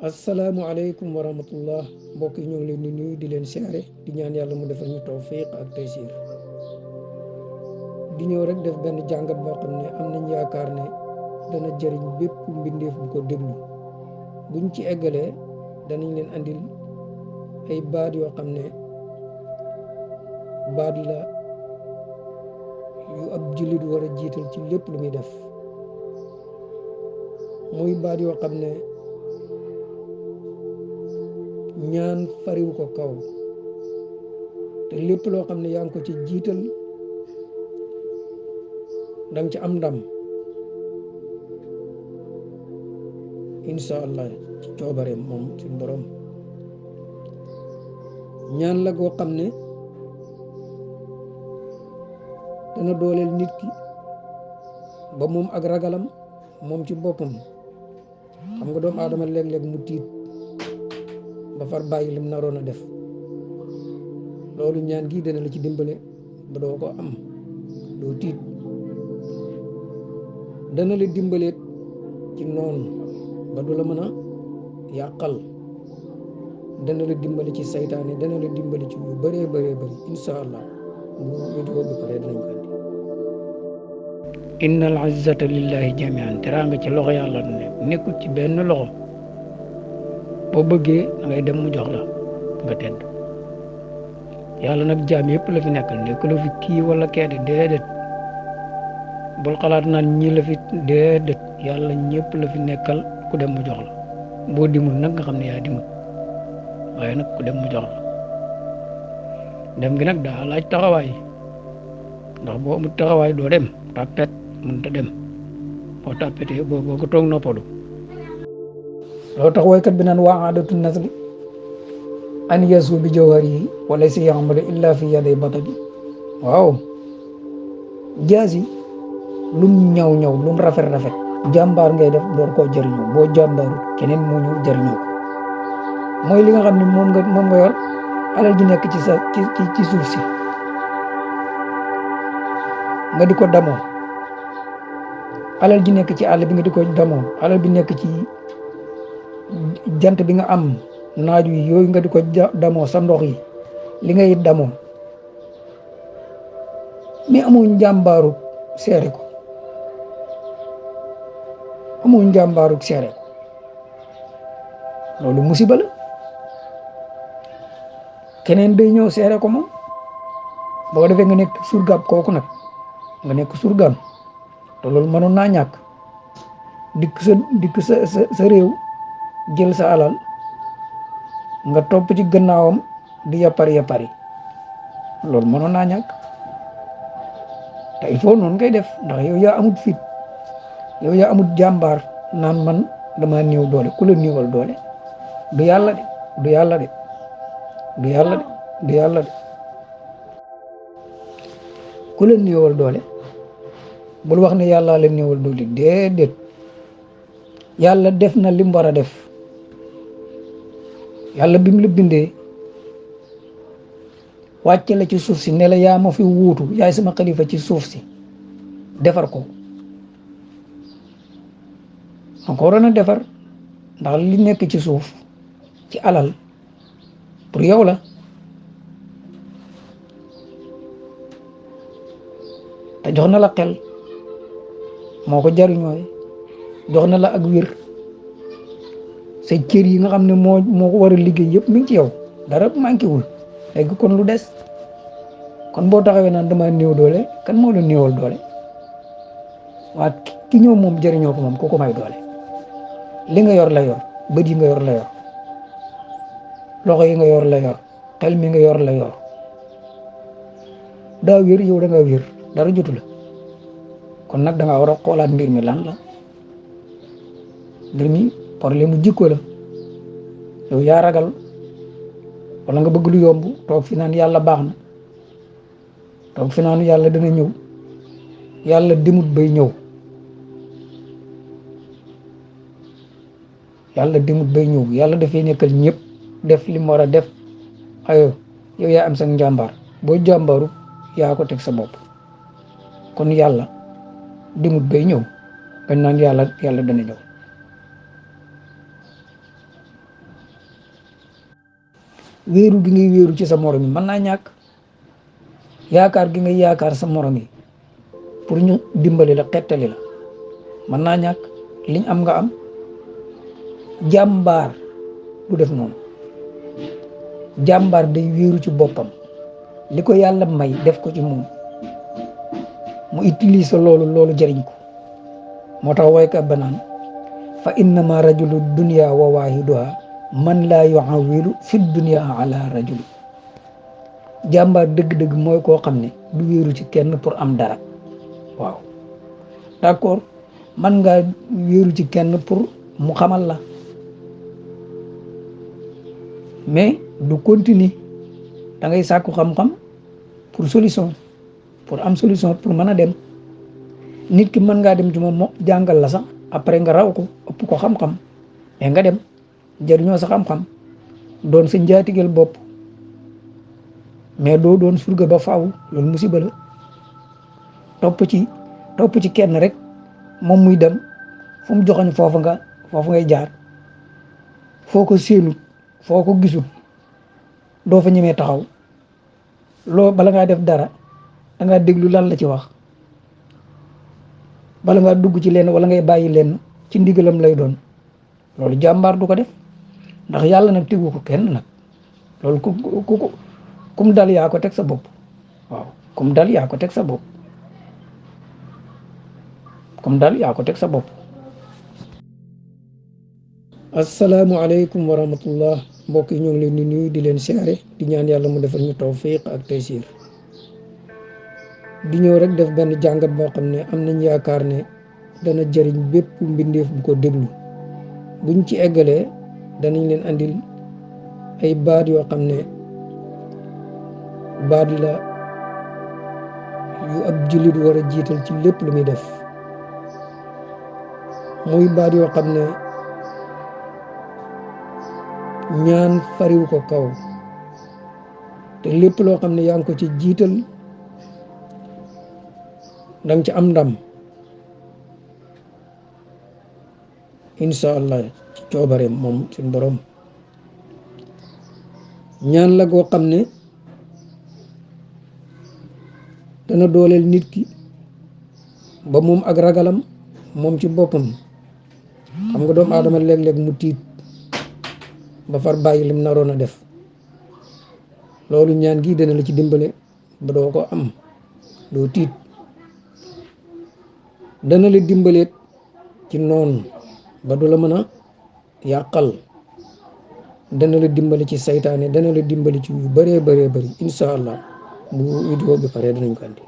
asalaamualeykum wa rahmatullah mbokk yi ñoo ngi leen di nuyu di leen siyaare di ñaan yàlla mu defal ñu tawfiq ak taysir di ñëw rek def benn jàngat boo xam ne am nañ yaakaar ne dana jëriñ bépp mbindeef bu ko déglu buñ ci eggalee danañ leen andil ay baat yoo xam ne baat la yu ab jullit war a jiital ci lépp lu muy def muy baat yoo xam ne ñaan fariwu ko kaw te lépp loo xam ne yaa ngi ko ci jiital danga ci am ndam incha allah ci coobareem moom suñu borom ñaan la goo xam ne dana dooleel nit ki ba moom ak ragalam moom ci boppam xam nga doomu aadama léeg-léeg mu tiit ba far bàyyi lim naroon a def loolu ñaan gi dana la ci dimbale ba doo ko am doo tiit dana la dimbaleet ci noonu ba du la mën a yàqal dana la dimbali ci saytaane dana la dimbali ci yu bëree bëree bëri insha allah bu vidéo bi pare dinañ ko andi innal izzata lillahi jamian teraanga ci loxo yàlla ne nekkul ci benn loxo boo bëggee da ngay dem mu jox la nga tedd yàlla nag jaam yëpp la fi nekkal nekkalu fi kii wala keede déedéet bul xalaat naan ñi la fi déedéet yàlla ñëpp la fi nekkal ku dem mu jox la boo dimul nag nga xam ne yaa dimul waaye nag ku dem mu jox la dem gi nag daa laaj taxawaay ndax boo amul taxawaay doo dem tàppet mënut a dem boo tàppetee boo ko toog noppalu loo tax woykat bi naan waa aadatu nasri an yasu bi jawhar yi wala si yamale illa fi yaday batali waaw jaasi lum ñaw ñaw lum rafet rafet jàmbaar ngay def door koo jëriñoo boo jàmbaaru keneen moo ñëw jëriñoo ko mooy li nga xam ne moom nga yor alal ji nekk ci sa ci suuf si nga di ko damoo alal ji nekk ci àll bi nga di ko damoo alal bi nekk ci jant bi nga am naaj wi yooyu nga di ko damoo sa ndox yi li ngay damoo mais amoo njàmbaaru seere ko amoo njàmbaaru seere ko loolu musiba la keneen day ñëw seere ko moom boo defee nga nekk surgaam kooku nag nga nekk surgaam te loolu mënoon naa ñàkk dikk sa réew jël sa alal nga topp ci gannaawam di yappari loolu mënoon naa ñàkk te il faut noonu ngay def ndax yow yaa amut fit yow yaa amut jàmbaar naan man dama néew doole ku la néewal doole du yàlla de du yàlla de du yàlla de du yàlla de ku la néewal doole bul wax ne yàlla la néewal doole déedéet yàlla def na lim war a def yàlla bi mu la bindee wàcce la ci suuf si ne la yaa ma fi wuutu yaay sama xalifa ci suuf si defar ko ma ko waroon a defar ndax li nekk ci suuf ci alal pour yow la te jox na la xel moo ko jariñooy jox na la ak wér say cër yi nga xam ne moo ko war a liggéey yëpp mi ngi ci yow dara manqué wul léegi kon lu des kon boo taxawee naan dama néew doole kan moo la néewal doole waa ki ñëw moom jëriñoo ko moom ko may doole li nga yor la yor bët yi nga yor la yor loxo yi nga yor la yor xel mi nga yor la yor daa wér yow da nga wér dara jotu la kon nag da nga war a xoolaat mbir mi lan la mbir mi problème mu jikko la yow yaa ragal wala nga bëgg lu yomb toog fi naan yàlla baax na toog fi naan yàlla dana ñëw yàlla demut bay ñëw yàlla demut bay ñëw yàlla dafay nekkal ñëpp def li mu war a def ayo yow yaa am sa njàmbaar boo jàmbaaru yaa ko teg sa bopp kon yàlla demut bay ñëw bañ naan yàlla dana ñëw wéeru gi ngay wéeru ci sa morom yi mën naa ñàkk. yaakaar gi ngay yaakaar sa morom yi pour ñu dimbali la xettali la mën naa ñàkk. liñ am nga am. jàmbaar du def noonu. jàmbaar day wéeru ci boppam li ko yàlla may def ko ci moom mu utilise loolu jëriñ ko. moo tax waykat ba naan fa innama rajulu dunya wa waahiduha man laa yuawilu fi dunya ala rajuli. jàmbaar dëgg-dëgg mooy koo xam ne du wéeru ci kenn pour am dara. waaw d'accord man nga wéeru ci kenn pour mu xamal la mais du continue. da ngay sàkku xam-xam pour solution, pour am solution pour mën a dem. nit ki mën ngaa dem ci moom jàngal la sax après nga raw ko ëpp ko xam-xam mais nga dem jëriñoo sa xam-xam doon sa njaatigel bopp mais doo doon surga ba faaw. loolu musiba la. topp ci kenn rek moom muy dem fu mu joxoñ foofu ngay jaar. foo ko séenut foo ko gisut doo fa ñemee taxaw. bala ngaa def dara da ngaa déglu lan la ci wax. bala ngaa dugg ci lenn wala ngay bàyyi lenn ci ndigalam lay doon. loolu jàmbaar du ko def ndax yàlla nag tegu ko kenn nag. loolu kum dal yaa ko teg sa bopp. waaw kum dal yaa ko teg sa bopp. kum dal yaa ko teg sa bopp. asalaamualeykum wa rahmatullah mbokk yi ñoo ngi leen di nuyu di leen siyaare di ñaan yàlla mu defal ñu tawfiq ak taysir. di ñëw rek def benn jàngat boo xam ne am nañ yaakaar ne dana jëriñ bépp mbindeef bu ko déglu. buñ ci eggalee danañ leen andil ay baat yoo xam ne baat la yu ab jullit war a jiital ci lépp lu muy def. muy baat yoo xam ne ñaan fariw ko kaw te lépp loo xam ne yaa ngi ko ci jiital danga ci am ndam incha allah ci coobare moom suñ borom. ñaan la goo xam ne dana dooleel nit ki ba moom ak ragalam moom ci boppam. xam nga doomu aadama léeg-léeg mu tiit ba far bàyyi lim naroon a def. loolu ñaan gi dana la ci dimbale ba doo ko am doo tiit. dana la dimbaleet ci noonu ba du la mën a yàqal. dana la dimbali ci saytaane dana la dimbali ci yu bëree bëree bëri incha allah bu vidéo bi pare danañ ko andi.